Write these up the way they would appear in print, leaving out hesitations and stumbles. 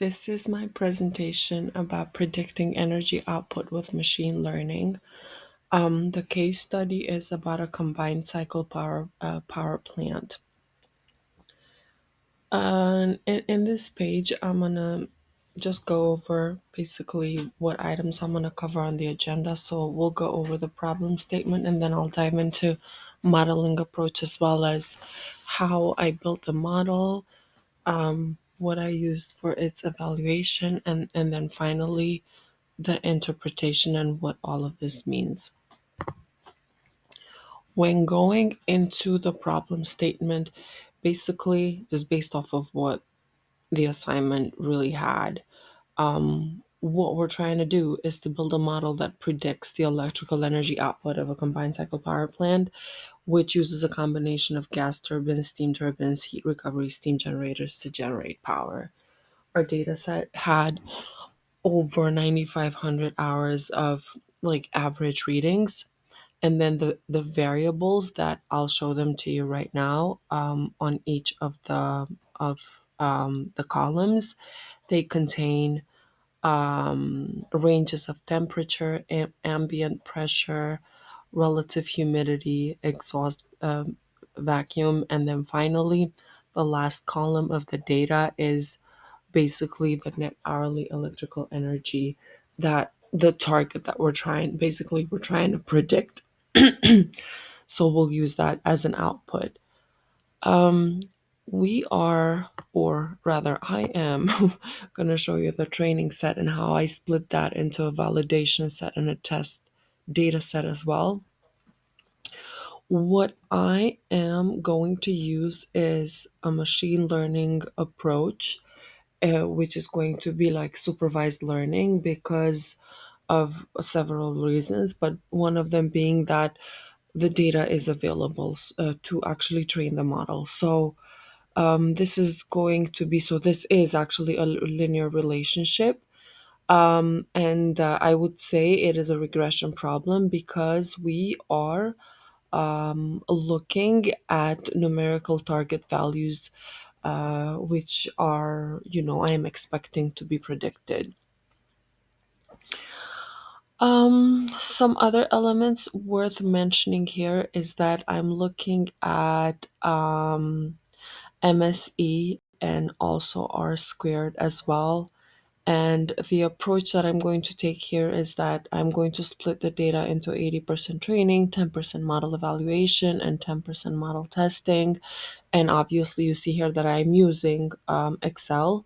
This is my presentation about predicting energy output with machine learning. The case study is about a combined cycle power plant. And in this page, I'm gonna just go over basically what items I'm gonna cover on the agenda. So we'll go over the problem statement, and then I'll dive into modeling approach as well as how I built the model, what I used for its evaluation, and then finally the interpretation and what all of this means. When going into the problem statement, basically just based off of what the assignment really had, what we're trying to do is to build a model that predicts the electrical energy output of a combined cycle power plant, which uses a combination of gas turbines, steam turbines, heat recovery, steam generators to generate power. Our data set had over 9,500 hours of like average readings, and then the variables that I'll show them to you right now, on each of the columns, they contain ranges of temperature, ambient pressure, relative humidity, exhaust vacuum, and then finally the last column of the data is basically the net hourly electrical energy, that the target that we're trying to predict. So we'll use that as an output. Um, we are, or rather, I am going to show you the training set and how I split that into a validation set and a test data set as well. What I am going to use is a machine learning approach, which is going to be like supervised learning because of several reasons, but one of them being that the data is available to actually train the model. So this is going to be, so this is actually a linear relationship. And I would say it is a regression problem because we are looking at numerical target values, which are, I am expecting to be predicted. Some other elements worth mentioning here is that I'm looking at MSE and also R squared as well. And the approach that I'm going to take here is that I'm going to split the data into 80% training, 10% model evaluation, and 10% model testing. And obviously, you see here that I'm using Excel.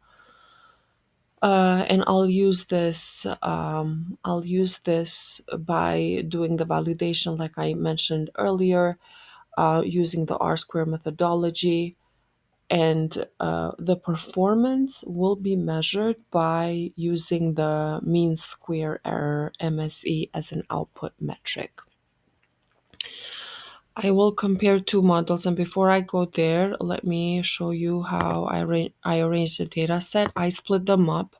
And I'll use this by doing the validation, like I mentioned earlier, using the R square methodology, and the performance will be measured by using the mean square error MSE as an output metric. I will compare two models, and before I go there, let me show you how I arranged the data set. I split them up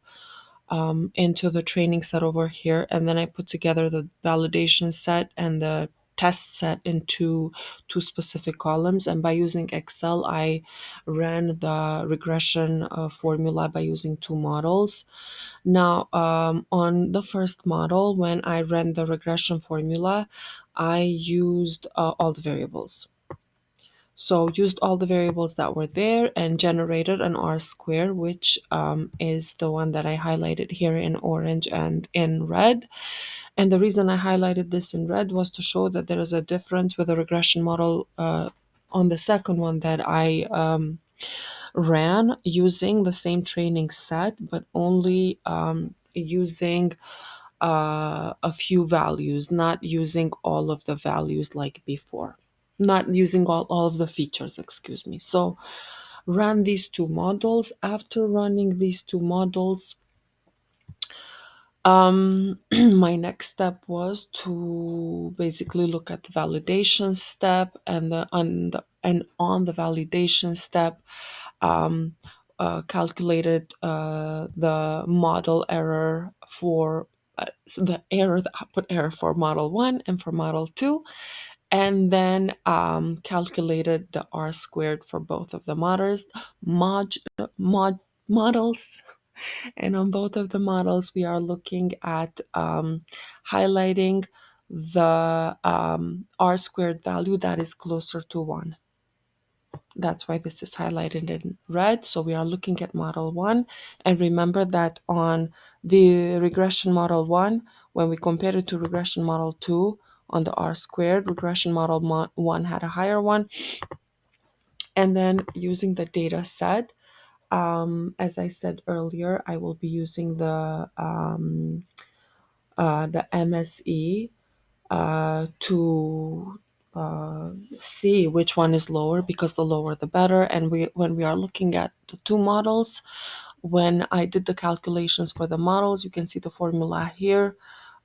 into the training set over here, and then I put together the validation set and the test set into two specific columns. And by using Excel, I ran the regression formula by using two models. Now, on the first model, when I ran the regression formula, I used all the variables. So used all the variables that were there and generated an R square, which is the one that I highlighted here in orange and in red. And the reason I highlighted this in red was to show that there is a difference with the regression model on the second one that I ran using the same training set, but only using a few values, not using all of the values like before, not using all of the features, excuse me. So ran these two models. After running these two models, my next step was to basically look at the validation step, and on the validation step, um, calculated the model error for so the error, the output error for model one and for model two, and then calculated the R squared for both of the models. And on both of the models, we are looking at highlighting the r squared value that is closer to 1. That's why this is highlighted in red. So we are looking at model 1. And remember that on the regression model 1, when we compare it to regression model 2 on the r squared, regression model 1 had a higher one. And then using the data set, as I said earlier, I will be using the MSE to see which one is lower, because the lower the better. And when we are looking at the two models, when I did the calculations for the models, you can see the formula here,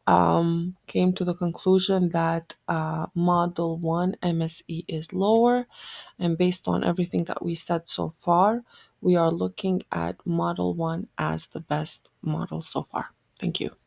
came to the conclusion that model 1 MSE is lower. And based on everything that we said so far, we are looking at model 1 as the best model so far. Thank you.